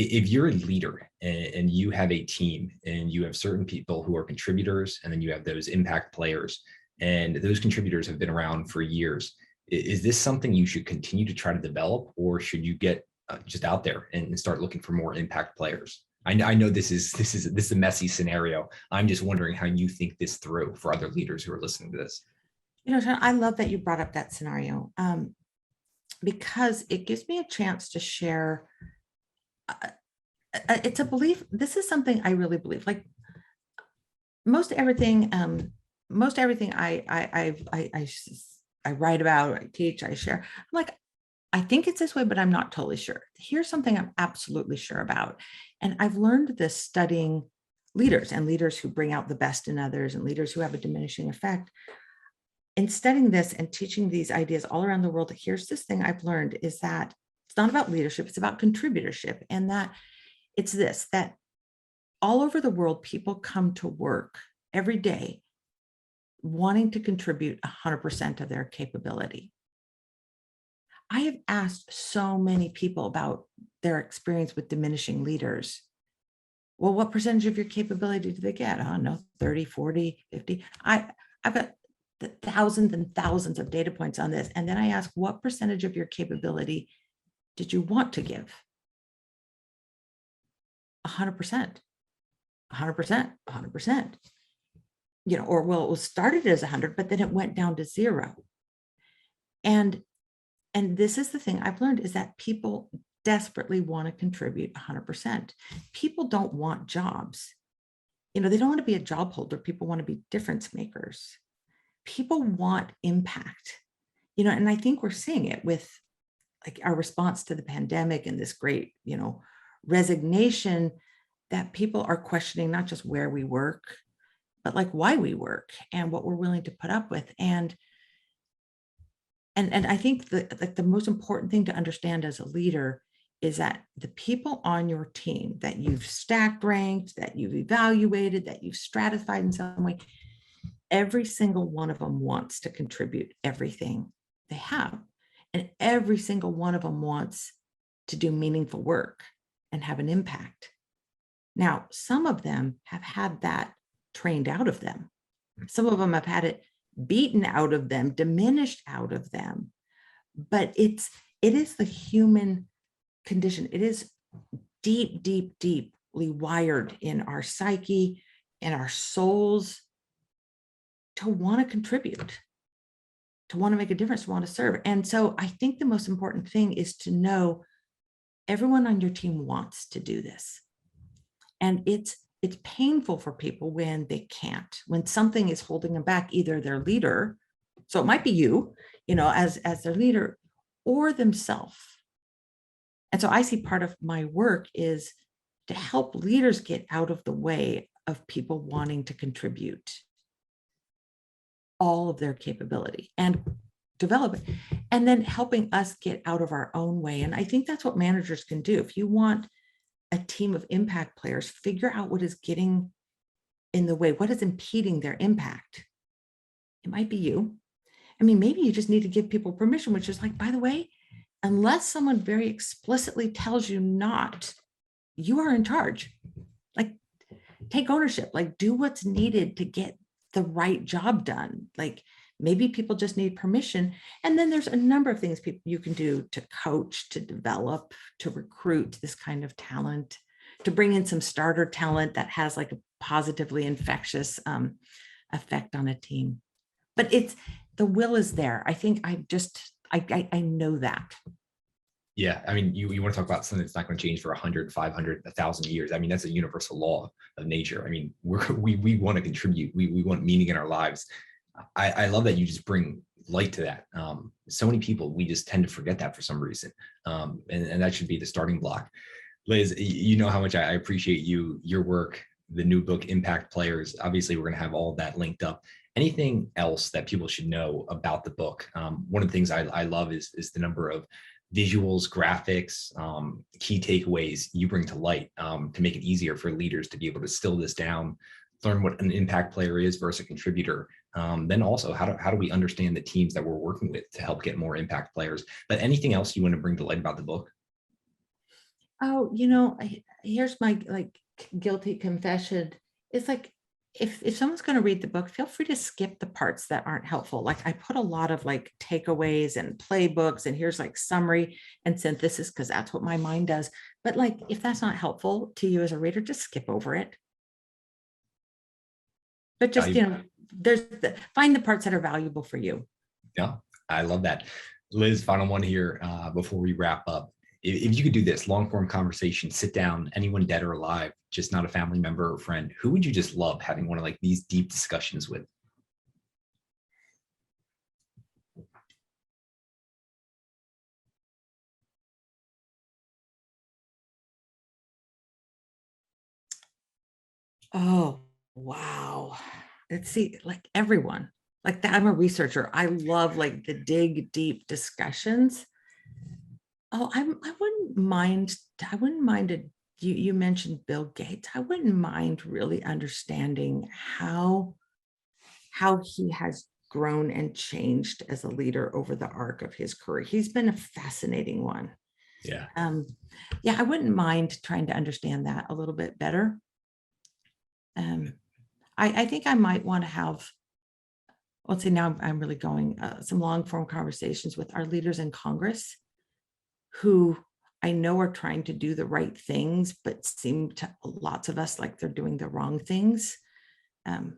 [SPEAKER 2] If you're a leader and you have a team and you have certain people who are contributors, and then you have those impact players, and those contributors have been around for years, is this something you should continue to try to develop, or should you get just out there and start looking for more impact players? I know this is a messy scenario. I'm just wondering how you think this through for other leaders who are listening to this.
[SPEAKER 3] Sean, I love that you brought up that scenario because it gives me a chance to share. It's a belief. This is something I really believe. Like most everything I write about, I teach, I share. I'm like, I think it's this way, but I'm not totally sure. Here's something I'm absolutely sure about. And I've learned this studying leaders and leaders who bring out the best in others and leaders who have a diminishing effect. In studying this and teaching these ideas all around the world, here's this thing I've learned is that it's not about leadership, it's about contributorship. And that it's this, that all over the world, people come to work every day wanting to contribute 100% of their capability. I have asked so many people about their experience with diminishing leaders. Well, what percentage of your capability do they get? Oh, no, 30, 40, 50. I've got thousands and thousands of data points on this. And then I ask, what percentage of your capability did you want to give? 100%, 100%, 100%. Or well, it was started as 100, but then it went down to 0. And this is the thing I've learned is that people desperately want to contribute 100%. People don't want jobs. They don't want to be a job holder. People want to be difference makers. People want impact, and I think we're seeing it with like our response to the pandemic and this great, resignation that people are questioning not just where we work, but like why we work and what we're willing to put up with. And I think the most important thing to understand as a leader is that the people on your team that you've stacked ranked, that you've evaluated, that you've stratified in some way, every single one of them wants to contribute everything they have. And every single one of them wants to do meaningful work and have an impact. Now, some of them have had that trained out of them. Some of them have had it beaten out of them, diminished out of them. But it is the human condition. It is deeply wired in our psyche, in our souls, to want to contribute, to want to make a difference, to want to serve. And so I think the most important thing is to know everyone on your team wants to do this. And it's painful for people when they can't, when something is holding them back, either their leader, so it might be you, as their leader, or themselves. And so I see part of my work is to help leaders get out of the way of people wanting to contribute all of their capability and develop it, and then helping us get out of our own way. And I think that's what managers can do. If you want a team of impact players, figure out what is getting in the way, what is impeding their impact. It might be you. I mean, maybe you just need to give people permission, which is like, by the way, unless someone very explicitly tells you not, you are in charge. Like, take ownership, like do what's needed to get the right job done. Like, maybe people just need permission. And then there's a number of things you can do to coach, to develop, to recruit this kind of talent, to bring in some starter talent that has like a positively infectious effect on a team. But the will is there. I think I know that.
[SPEAKER 2] Yeah. I mean, you want to talk about something that's not going to change for 100, 500, 1,000 years. I mean, that's a universal law of nature. I mean, we want to contribute. We want meaning in our lives. I love that you just bring light to that. So many people, we just tend to forget that for some reason. And that should be the starting block. Liz, you know how much I appreciate your work, the new book, Impact Players. Obviously, we're going to have all of that linked up. Anything else that people should know about the book? One of the things I love is the number of visuals, graphics, key takeaways you bring to light to make it easier for leaders to be able to distill this down, learn what an impact player is versus a contributor. Then also, how do we understand the teams that we're working with to help get more impact players? But anything else you want to bring to light about the book?
[SPEAKER 3] Oh, here's my guilty confession. It's like, if someone's going to read the book, feel free to skip the parts that aren't helpful. Like, I put a lot of like takeaways and playbooks, and here's like summary and synthesis, because that's what my mind does. But like, if that's not helpful to you as a reader, just skip over it. But just, find the parts that are valuable for you.
[SPEAKER 2] Yeah, I love that. Liz, final one here before we wrap up. If you could do this long form conversation, sit down, anyone dead or alive, just not a family member or friend, who would you just love having one of like these deep discussions with?
[SPEAKER 3] Oh, wow. Let's see, like everyone, like that. I'm a researcher. I love like the dig deep discussions. Oh, I wouldn't mind. You mentioned Bill Gates. I wouldn't mind really understanding how he has grown and changed as a leader over the arc of his career. He's been a fascinating one.
[SPEAKER 2] Yeah.
[SPEAKER 3] I wouldn't mind trying to understand that a little bit better. I think I might want to have, let's say now I'm really going some long form conversations with our leaders in Congress, who I know are trying to do the right things, but seem to lots of us like they're doing the wrong things. On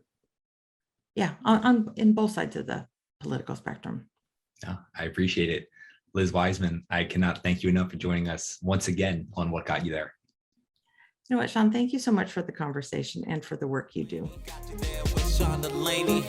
[SPEAKER 3] in both sides of the political spectrum.
[SPEAKER 2] Yeah, I appreciate it. Liz Wiseman, I cannot thank you enough for joining us once again on What Got You There.
[SPEAKER 3] You know what, Sean, thank you so much for the conversation and for the work you do.
[SPEAKER 1] Got you there with Sean Delaney.